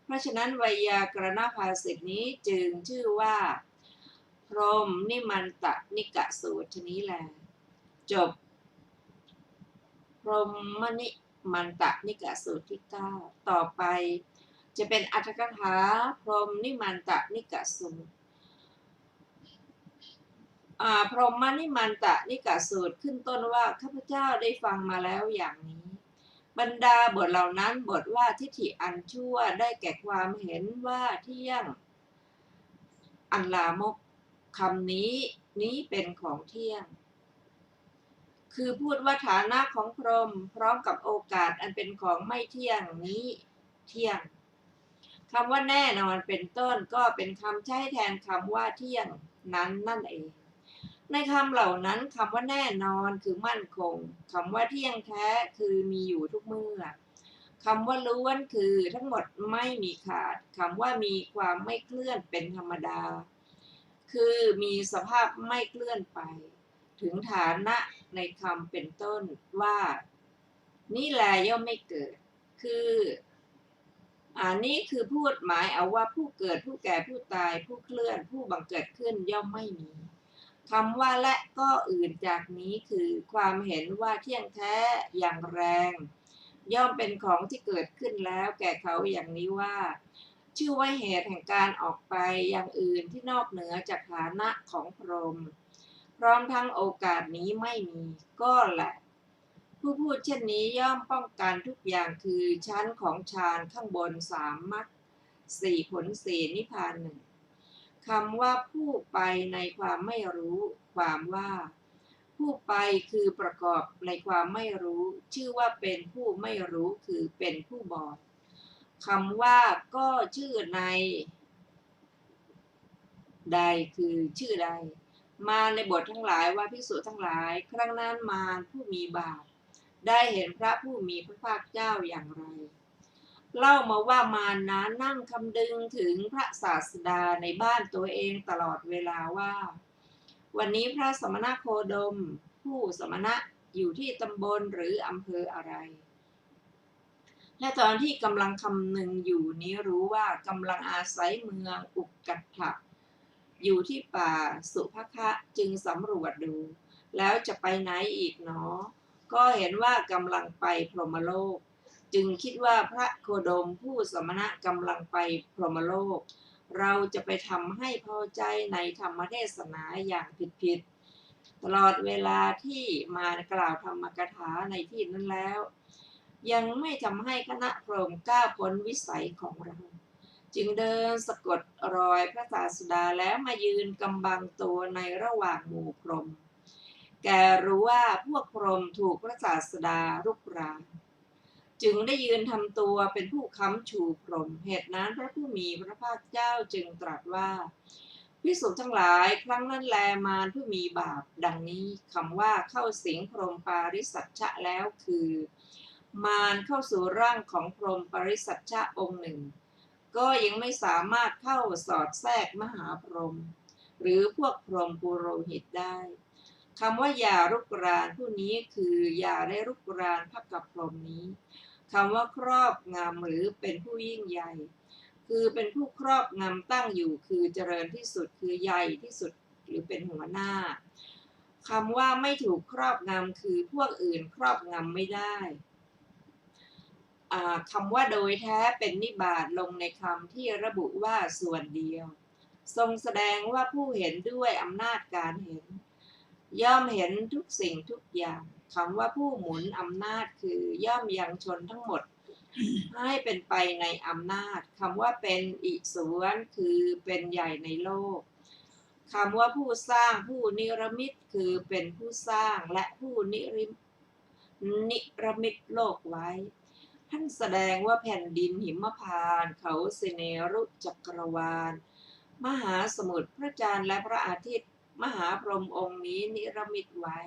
เพราะฉะนั้นไวยากรณภาษิตนี้จึงชื่อว่าพรหมนิมันตนิกสูตรชนี้แลจบพรหมนิมันตนิกสูตรที่9ต่อไปจะเป็นอรรถกถาพรหมนิมันตนิกสูตรพรหมนิมันตนิกสูตรขึ้นต้นว่าข้าพเจ้าได้ฟังมาแล้วอย่างนี้บรรดาบทเหล่านั้นบทว่าทิฏฐิอันชั่วได้แก่ความเห็นว่าเที่ยงอันลามกคำนี้เป็นของเที่ยงคือพูดว่าฐานะของพรหมพร้อมกับโอกาสอันเป็นของไม่เที่ยงนี้เที่ยงคำว่าแน่นอนเป็นต้นก็เป็นคำใช้แทนคำว่าเที่ยงนั้นนั่นเองในคำเหล่านั้นคำว่าแน่นอนคือมั่นคงคำว่าเที่ยงแท้คือมีอยู่ทุกเมื่อคำว่าล้วนคือทั้งหมดไม่มีขาดคำว่ามีความไม่เคลื่อนเป็นธรรมดาคือมีสภาพไม่เคลื่อนไปถึงฐานะในคำเป็นต้นว่านี่แลย่อมไม่เกิดคือนี้คือพูดหมายเอาว่าผู้เกิดผู้แก่ผู้ตายผู้เคลื่อนผู้บังเกิดขึ้นย่อมไม่มีคำว่าและก็อื่นจากนี้คือความเห็นว่าเที่ยงแท้อย่างแรงย่อมเป็นของที่เกิดขึ้นแล้วแก่เขาอย่างนี้ว่าชื่อว่าเหตุแห่งการออกไปอย่างอื่นที่นอกเหนือจากฐานะของพรหมพร้อมทั้งโอกาสนี้ไม่มีก็แหละผู้พูดเช่นนี้ย่อมป้องกันทุกอย่างคือชั้นของฌานข้างบน3มรรค4ผล4นิพพาน1คำว่าผู้ไปในความไม่รู้ความว่าผู้ไปคือประกอบในความไม่รู้ชื่อว่าเป็นผู้ไม่รู้คือเป็นผู้บอดคำว่าก็ชื่อในใดคือชื่อใดมาในบททั้งหลายว่าภิกษุทั้งหลายครั้งนั้นมารผู้มีบาปได้เห็นพระผู้มีพระภาคเจ้าอย่างไรเล่ามาว่ามารนั้นนั่งคำนึงถึงพระศาสดาในบ้านตัวเองตลอดเวลาว่าวันนี้พระสมณโคดมผู้สมณะอยู่ที่ตำบลหรืออำเภออะไร และตอนที่กำลังคำนึงอยู่นี้รู้ว่ากำลังอาศัยเมืองอุกกัฏฐะอยู่ที่ป่าสุภคะจึงสำรวจดู แล้วจะไปไหนอีกหนอ ก็เห็นว่ากำลังไปพรหมโลก จึงคิดว่าพระโคดมผู้สมณะกำลังไปพรหมโลก เราจะไปทำให้พอใจในธรรมเทศนาอย่างผิดๆตลอดเวลาที่มากล่าวธรรมกถาในที่นั้นแล้ว ยังไม่ทำให้คณะพรหมก้าวพ้นวิสัยของเรา จึงเดินสะกดรอยพระศาสดาแล้วมายืนกำบังตัวในระหว่างหมู่พรหม แกรู้ว่าพวกพรหมถูกพระศาสดารุกรานจึงได้ยืนทำตัวเป็นผู้ค้ำชูพรหม เหตุนั้นพระผู้มีพระภาคเจ้าจึงตรัสว่าภิกษุทั้งหลายครั้งนั้นแลมารผู้มีบาปดังนี้คำว่าเข้าสิงพรหมปาริสัชชะแล้วคือ มารเข้าสู่ร่างของพรหมปาริสัชชะองค์หนึ่ง ก็ยังไม่สามารถเข้าสอดแทรกมหาพรหมหรือพวกพรหมปุโรหิตได้คำว่าอย่ารุกรานผู้นี้คืออย่าได้รุกรานพระกับพรหมนี้คำว่าครอบงำหรือเป็นผู้ยิ่งใหญ่คือเป็นผู้ครอบงำตั้งอยู่คือเจริญที่สุดคือใหญ่ที่สุดหรือเป็นหัวหน้าคำว่าไม่ถูกครอบงำคือพวกอื่นครอบงำไม่ได้คำว่าโดยแท้เป็นนิบาตลงในคำที่ระบุว่าส่วนเดียวทรงแสดงว่าผู้เห็นด้วยอำนาจการเห็นย่อมเห็นทุกสิ่งทุกอย่างคำว่าผู้หมุนอำนาจคือย่อมยังชนทั้งหมดให้เป็นไปในอำนาจคำว่าเป็นอิสวนคือเป็นใหญ่ในโลกคำว่าผู้สร้างผู้นิรมิตคือเป็นผู้สร้างและผู้นิรมิตโลกไว้ท่านแสดงว่าแผ่นดินหิมพานต์เขาสิเนรุจักรวาลมหาสมุทรพระจันทร์และพระอาทิตย์มหาพรหมองค์นี้นิรมิตไว้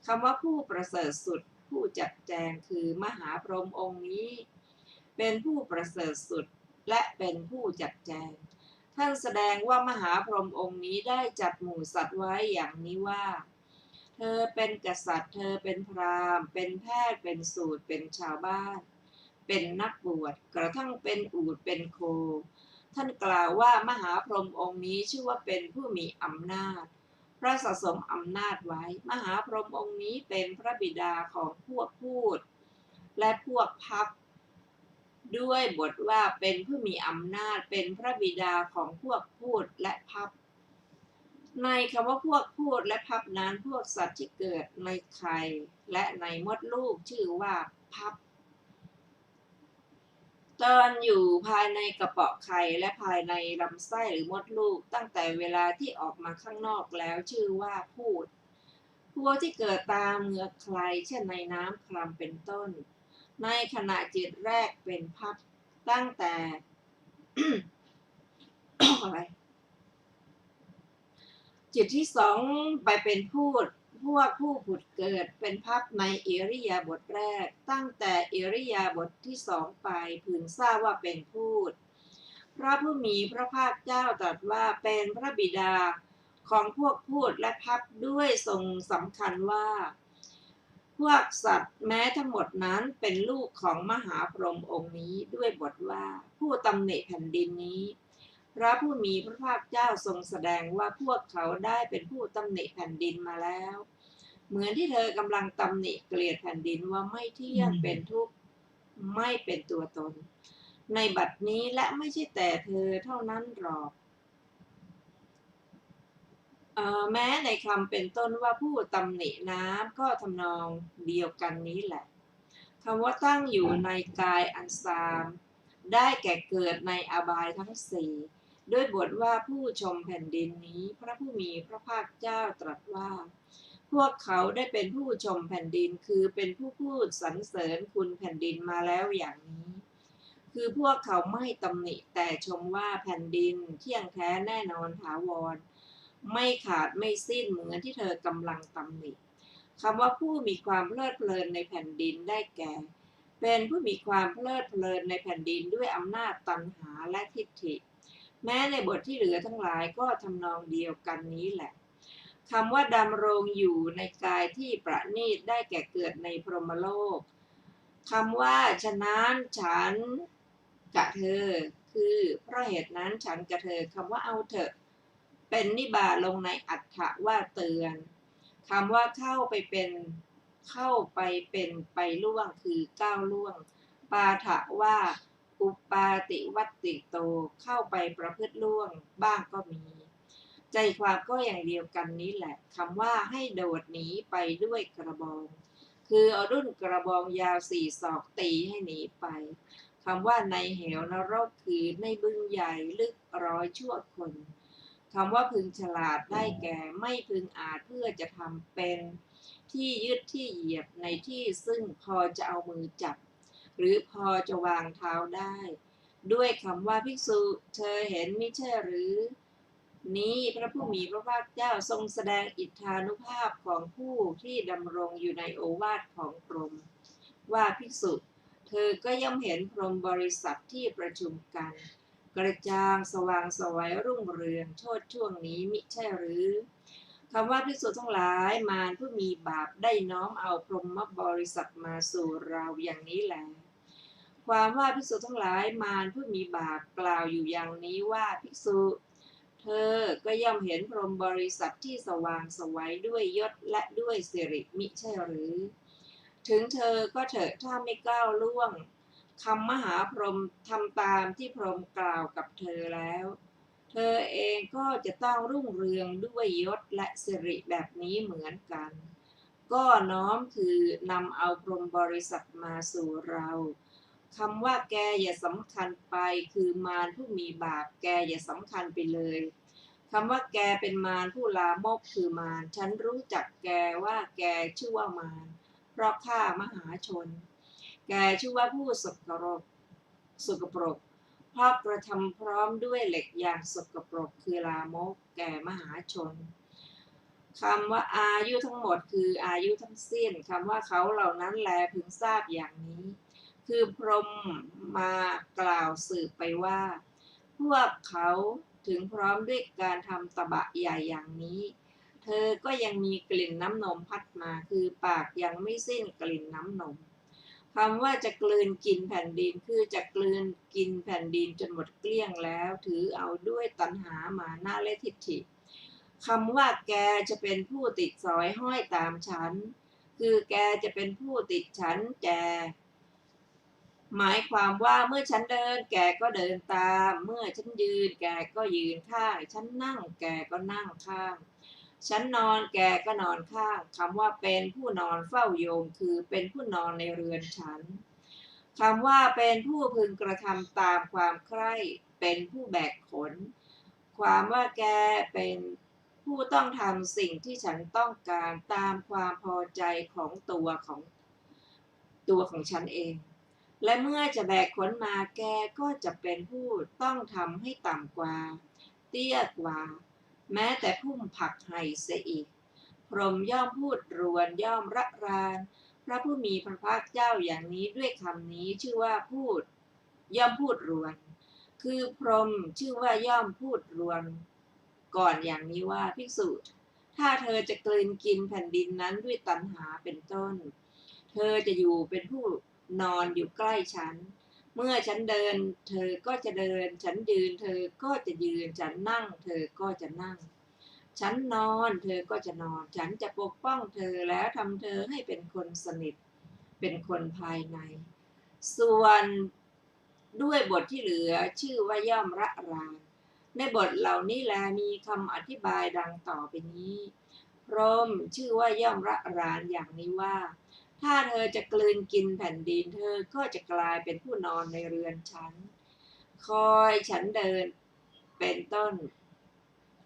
คำว่าผู้ประเสริฐสุดผู้จัดแจงคือมหาพรหมองค์นี้เป็นผู้ประเสริฐสุดและเป็นผู้จัดแจงท่านแสดงว่ามหาพรหมองค์นี้ได้จัดหมู่สัตว์ไว้อย่างนี้ว่าเธอเป็นกษัตริย์เธอเป็นพราหมณ์เป็นแพทย์เป็นสูตรเป็นชาวบ้านเป็นนักบวชกระทั่งเป็นอูฐเป็นโคท่านกล่าวว่ามหาพรหมองค์นี้ชื่อว่าเป็นผู้มีอำนาจพระสะสมอำนาจไว้มหาพรหมองค์นี้เป็นพระบิดาของพวกพูดและพวกพับด้วยบทว่าเป็นผู้มีอำนาจเป็นพระบิดาของพวกพูดและพับในคำว่าพวกพูดและพับนั้นพวกสัตว์ที่เกิดในไข่และในมดลูกชื่อว่าพับตอนอยู่ภายในกระเปาะไข่และภายในลำไส้หรือมดลูกตั้งแต่เวลาที่ออกมาข้างนอกแล้วชื่อว่าพูดพวกที่เกิดตามเหงือกใครเช่นในน้ำคลำเป็นต้นในขณะจิตแรกเป็นพับตั้งแต่ อะไรจิตที่สองไปเป็นพูดพวกผู้ผุดเกิดเป็นพับในอิริยาบถแรกตั้งแต่อิริยาบถที่สองไปพึงทราบว่าเป็นพูดพระผู้มีพระภาคเจ้าตรัสว่าเป็นพระบิดาของพวกพูดและพับด้วยทรงสำคัญว่าพวกสัตว์แม้ทั้งหมดนั้นเป็นลูกของมหาพรหมองค์นี้ด้วยบทว่าผู้ตำหนิแผ่นดินนี้พระผู้มีพระภาคเจ้าทรงแสดงว่าพวกเขาได้เป็นผู้ตำหนิแผ่นดินมาแล้วเหมือนที่เธอกำลังตำหนิเกลียดแผ่นดินว่าไม่เที่ยงเป็นทุกข์ไม่เป็นตัวตนในบัดนี้และไม่ใช่แต่เธอเท่านั้นหรอกแม้ในคำเป็นต้นว่าผู้ตำหนิน้ำก็ทำนองเดียวกันนี้แหละคำว่าตั้งอยู่ในกายอันซามได้แก่เกิดในอบายทั้งสี่ด้วยบทว่าผู้ชมแผ่นดินนี้พระผู้มีพระภาคเจ้าตรัสว่าพวกเขาได้เป็นผู้ชมแผ่นดินคือเป็นผู้พูดสรรเสริญคุณแผ่นดินมาแล้วอย่างนี้คือพวกเขาไม่ตำหนิแต่ชมว่าแผ่นดินเที่ยงแท้แน่นอนถาวรไม่ขาดไม่สิ้นเหมือนที่เธอกำลังตำหนิคำว่าผู้มีความเพลิดเพลินในแผ่นดินได้แก่เป็นผู้มีความเพลิดเพลินในแผ่นดินด้วยอำนาจตัณหาและทิฏฐิแม้ในบทที่เหลือทั้งหลายก็ทำนองเดียวกันนี้แหละคำว่าดำรงอยู่ในกายที่ประณีตได้แก่เกิดในพรหมโลก คำว่าฉะนั้นฉันกับเธอคือเพราะเหตุนั้นฉันกับเธอคำว่าเอาเถอะเป็นนิบาตลงในอัฏฐว่าเตือนคำว่าเข้าไปเป็นไปล่วงคือก้าวล่วงปาฐะว่าอุปาติวัตติโตเข้าไปประพฤติล่วงบ้างก็มีใจความก็อย่างเดียวกันนี้แหละคำว่าให้โดดหนีไปด้วยกระบองคือเอาดุ้นกระบองยาว4 ศอกตีให้หนีไปคำว่าในเหวนรกคือในบึงใหญ่ลึก100 ชั่วคนคำว่าพึงฉลาดได้แก่ไม่พึงอาจเพื่อจะทำเป็นที่ยึดที่เหยียบในที่ซึ่งพอจะเอามือจับหรือพอจะวางเท้าได้ด้วยคำว่าภิกษุเธอเห็นมิใช่หรือนี้พระผู้มีพระภาคเจ้าทรงแสดงอิทธานุภาพของผู้ที่ดำรงอยู่ในโอวาทของพรหมว่าภิกษุเธอก็ย่อมเห็นพรหมบริษัทที่ประชุมกันกระจ่างสว่างไสวรุ่งเรืองโชติช่วงนี้มิใช่หรือคำว่าภิกษุทั้งหลายมารผู้มีบาปได้น้อมเอาพรหมบริษัทมาสู่เราอย่างนี้แลความว่าภิกษุทั้งหลายมารผู้มีบาปกล่าวอยู่อย่างนี้ว่าภิกษุเธอก็ย่อมเห็นพรหมบริษัทที่สว่างไสวด้วยยศและด้วยสิริมิใช่หรือถึงเธอก็เถอะถ้าไม่ก้าวล่วงคำมหาพรหมทำตามที่พรหมกล่าวกับเธอแล้วเธอเองก็จะต้องรุ่งเรืองด้วยยศและสิริแบบนี้เหมือนกันก็น้อมคือนำเอาพรหมบริษัทมาสู่เราคำว่าแกอย่าสำคัญไปคือมารผู้มีบาปแกอย่าสำคัญไปเลยคำว่าแกเป็นมารผู้ลามกคือมารฉันรู้จักแกว่าแกชื่อว่ามารเพราะฆ่ามหาชนแกชื่อว่าผู้สกปรกเพราะกระทำพร้อมด้วยเหล็กอย่างสกปรกคือลามกแก่มหาชนคำว่าอายุทั้งหมดคืออายุทั้งสิ้นคำว่าเขาเหล่านั้นแลพึงทราบอย่างนี้คือพรหมมากล่าวสืบไปว่าพวกเขาถึงพร้อมด้วยการทำตบะใหญ่อย่างนี้เธอก็ยังมีกลิ่นน้ำนมพัดมาคือปากยังไม่สิ้นกลิ่นน้ำนมคำว่าจะกลืนกินแผ่นดินคือจะกลืนกินแผ่นดินจนหมดเกลี้ยงแล้วถือเอาด้วยตัณหามานะและทิฏฐิคำว่าแกจะเป็นผู้ติดสอยห้อยตามฉันคือแกจะเป็นผู้ติดฉันแจหมายความว่าเมื่อฉันเดินแกก็เดินตามเมื่อฉันยืนแกก็ยืนข้างฉันนั่งแกก็นั่งข้างฉันนอนแกก็นอนข้างคำว่าเป็นผู้นอนเฝ้าโยงคือเป็นผู้นอนในเรือนฉันคำว่าเป็นผู้พึงกระทำตามความใคร่เป็นผู้แบกขนความว่าแกเป็นผู้ต้องทำสิ่งที่ฉันต้องการตามความพอใจของตัวของฉันเองและเมื่อจะแบกขนมาแกก็จะเป็นผู้ต้องทำให้ต่ำกว่าเตี้ยกว่าแม้แต่พุ่มผักไห่เสียอีกพรหมย่อมพูดรวนย่อมระรานพระผู้มีพระภาคเจ้าอย่างนี้ด้วยคำนี้ชื่อว่าย่อมพูดรวนคือพรหมชื่อว่าย่อมพูดรวนก่อนอย่างนี้ว่าภิกษุถ้าเธอจะกลืนกินแผ่นดินนั้นด้วยตัณหาเป็นต้นเธอจะอยู่เป็นผู้นอนอยู่ใกล้ฉันเมื่อฉันเดินเธอก็จะเดินฉันยืนเธอก็จะยืนฉันนั่งเธอก็จะนั่งฉันนอนเธอก็จะนอนฉันจะปกป้องเธอแล้วทำเธอให้เป็นคนสนิทเป็นคนภายในส่วนด้วยบทที่เหลือชื่อว่าย่อมระรานในบทเหล่านี้แลมีคำอธิบายดังต่อไปนี้พรหมชื่อว่าย่อมระรานอย่างนี้ว่าถ้าเธอจะกลืนกินแผ่นดินเธอก็จะกลายเป็นผู้นอนในเรือนฉันคอยฉันเดินเป็นต้น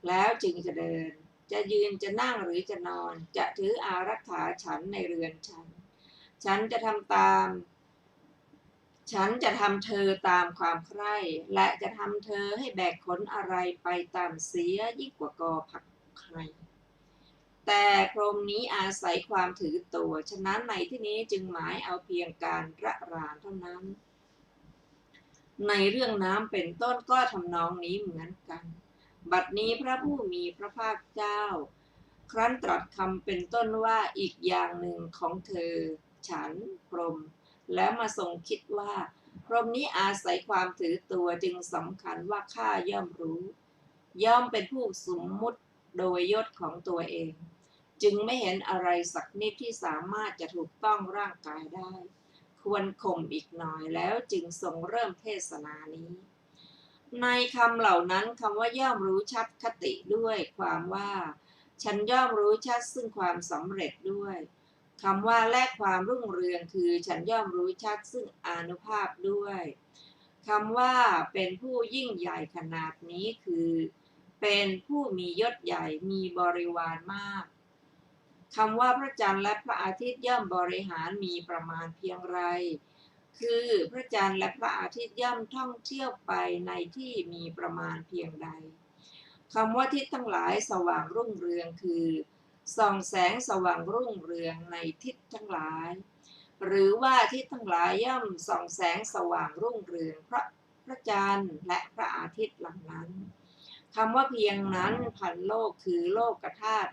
แล้วจึงจะเดินจะยืนจะนั่งหรือจะนอนจะถืออารักขาฉันในเรือนฉันจะทำเธอตามความใคร่และจะทำเธอให้แบกขนอะไรไปตามเสียยิ่งกว่ากอผักไห่แต่พรหมนี้อาศัยความถือตัวฉะนั้นในที่นี้จึงหมายเอาเพียงการระรานเท่านั้นในเรื่องน้ำเป็นต้นก็ทำนองนี้เหมือนกันบัดนี้พระผู้มีพระภาคเจ้าครั้นตรัสคำเป็นต้นว่าอีกอย่างหนึ่งของเธอฉันพรหม แล้วมาทรงคิดว่าพรหมนี้อาศัยความถือตัวจึงสำคัญว่าข้าย่อมรู้ย่อมเป็นผู้สมมุติโดยยศของตัวเองจึงไม่เห็นอะไรสักนิดที่สามารถจะถูกต้องร่างกายได้ควรข่มอีกหน่อยแล้วจึงทรงเริ่มเทศนานี้ในคำเหล่านั้นคำว่าย่อมรู้ชัดคติด้วยความว่าฉันย่อมรู้ชัดซึ่งความสำเร็จด้วยคำว่าและความรุ่งเรืองคือฉันย่อมรู้ชัดซึ่งอานุภาพด้วยคำว่าเป็นผู้ยิ่งใหญ่ขนาดนี้คือเป็นผู้มียศใหญ่มีบริวารมากคำว่าพระจันทร์และพระอาทิตย์ย่อมบริหารมีประมาณเพียงไรคือพระจันทร์และพระอาทิตย์ย่อมท่องเที่ยวไปในที่มีประมาณเพียงใดคำว่าทิศทั้งหลายสว่างรุ่งเรืองคือส่องแสงสว่างรุ่งเรืองในทิศทั้งหลายหรือว่าทิศทั้งหลายย่อมส่องแสงสว่างรุ่งเรืองเพราะพระจันทร์และพระอาทิตย์เหล่านั้นคำว่าเพียงนั้นพันโลกคือโลกธาตุ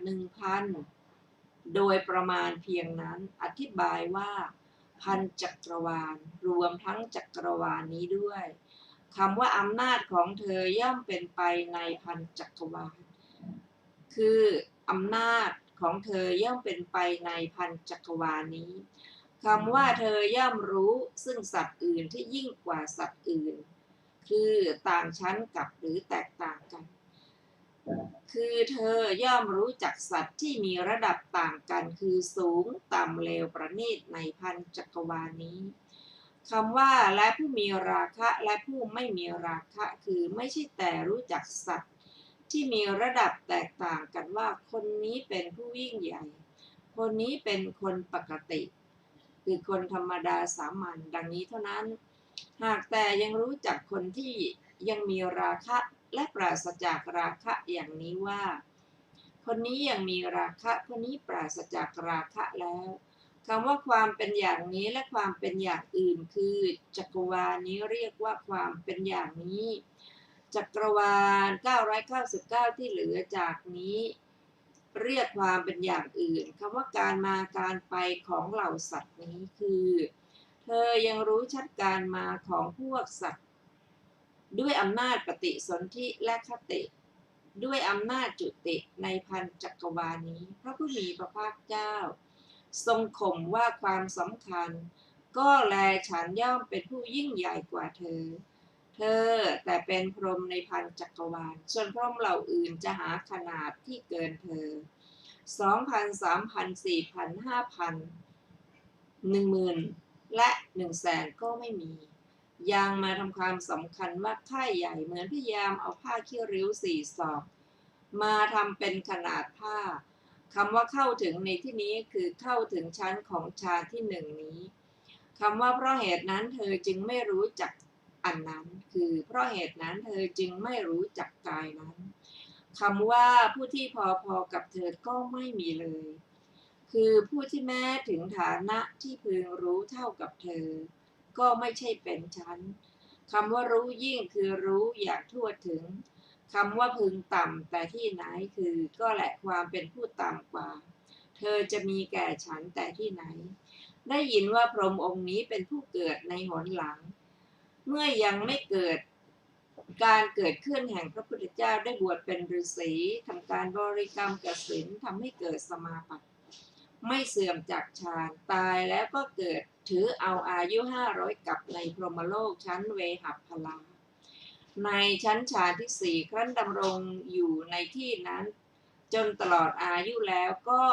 1,000โดยประมาณเพียงนั้นอธิบายว่าพันจักรวาลรวมทั้งจักรวาลนี้ด้วยคำว่าอำนาจของเธอย่อมเป็นไปในพันจักรวาลคืออำนาจของเธอย่อมเป็นไปในพันจักรวาลนี้คำว่าเธอย่อมรู้ซึ่งสัตว์อื่นที่ยิ่งกว่าสัตว์อื่นคือต่างชั้นกับหรือแตกต่างกันคือเธอย่อมรู้จักสัตว์ที่มีระดับต่างกันคือสูงต่ำเลวประณีตในพันจักรวาลนี้คำว่าและผู้มีราคะและผู้ไม่มีราคะคือไม่ใช่แต่รู้จักสัตว์ที่มีระดับแตกต่างกันว่าคนนี้เป็นผู้ยิ่งใหญ่คนนี้เป็นคนปกติคือคนธรรมดาสามัญดังนี้เท่านั้นหากแต่ยังรู้จักคนที่ยังมีราคะและปราศจากราคะอย่างนี้ว่าคนนี้ยังมีราคะคนนี้ปราศจากราคะแล้วคำว่าความเป็นอย่างนี้และความเป็นอย่างอื่นคือจักรวาลนี้เรียกว่าความเป็นอย่างนี้จักรวาล999ที่เหลือจากนี้เรียกความเป็นอย่างอื่นคำว่าการมาการไปของเหล่าสัตว์นี้คือเธอยังรู้ชัดการมาของพวกสัตว์ด้วยอำนาจปฏิสนธิและคติด้วยอำนาจจุติในพันจักรวาลนี้พระผู้มีพระภาคเจ้าทรงข่มว่าความสำคัญก็แลฉันย่อมเป็นผู้ยิ่งใหญ่กว่าเธอแต่เป็นพรหมในพันจักรวาลส่วนพรหมเหล่าอื่นจะหาขนาดที่เกินเธอ2,000 3,000 4,000 5,000 10,000และ100,000ก็ไม่มียังมาทำความสำคัญว่าค่ายใหญ่เหมือนพยายามเอาผ้าขี้ริ้ว4 ศอกมาทำเป็นขนาดผ้าคำว่าเข้าถึงในที่นี้คือเข้าถึงชั้นของฌานที่1นี้คำว่าเพราะเหตุนั้นเธอจึงไม่รู้จักอันนั้นคือเพราะเหตุนั้นเธอจึงไม่รู้จักกายนั้นคำว่าผู้ที่พอๆกับเธอก็ไม่มีเลยคือผู้ที่แม้ถึงฐานะที่พึงรู้เท่ากับเธอก็ไม่ใช่เป็นชั้นคำว่ารู้ยิ่งคือรู้อย่างทั่วถึงคำว่าพึงต่ำแต่ที่ไหนคือก็แหละความเป็นผู้ต่ำกว่าเธอจะมีแก่ฉันแต่ที่ไหนได้ยินว่าพรหมองค์นี้เป็นผู้เกิดในหนหลังเมื่อยังไม่เกิดการเกิดขึ้นแห่งพระพุทธเจ้าได้บวชเป็นฤาษีทำการบริกรรมกสิณทำให้เกิดสมาบัติไม่เสื่อมจากฌานตายแล้วก็เกิดถือเอาอายุ500กับในพรหมโลกชั้นเวหัพพลาในชั้นฌานที่4ครั้นดำรงอยู่ในที่นั้นจนตลอดอายุแล้วก็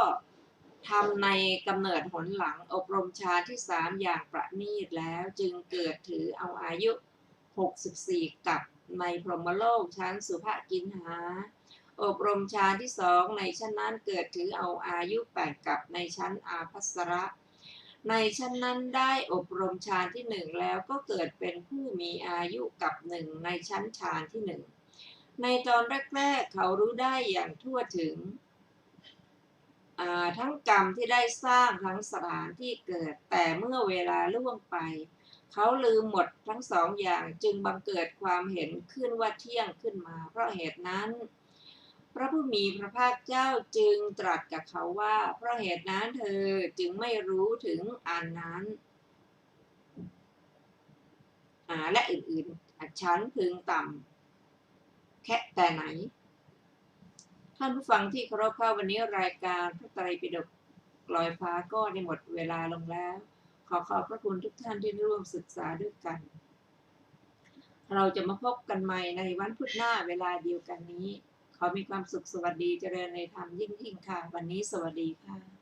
ทำในกำเนิดหนหลังอบรมฌานที่3อย่างประณีตแล้วจึงเกิดถือเอาอายุ64กับในพรหมโลกชั้นสุภกินหาอบรมฌานที่2ในชั้นนั้นเกิดถือเอาอายุ8กับในชั้นอาภัสระในชั้นนั้นได้อบรมฌานที่1แล้วก็เกิดเป็นผู้มีอายุกับ1ในชั้นฌานที่1ในตอนแรกๆเขารู้ได้อย่างทั่วถึงทั้งกรรมที่ได้สร้างทั้งสถานที่เกิดแต่เมื่อเวลาล่วงไปเขาลืมหมดทั้งสองอย่างจึงบังเกิดความเห็นขึ้นว่าเที่ยงขึ้นมาเพราะเหตุนั้นพระผู้มีพระภาคเจ้าจึงตรัสกับเขาว่าเพราะเหตุนั้นเธอจึงไม่รู้ถึงอันนั้น และอื่นๆชั้นพึงต่ำแค่แต่ไหนท่านผู้ฟังที่เคารพค่ะวันนี้รายการพระไตรปิฎกลอยฟ้าก็ได้หมดเวลาลงแล้วขอขอบพระคุณทุกท่านที่ร่วมศึกษาด้วยกันเราจะมาพบกันใหม่ในวันพุธหน้าเวลาเดียวกันนี้ขอมีความสุขสวัสดีเจริญในธรรมยิ่งๆค่ะวันนี้สวัสดีค่ะ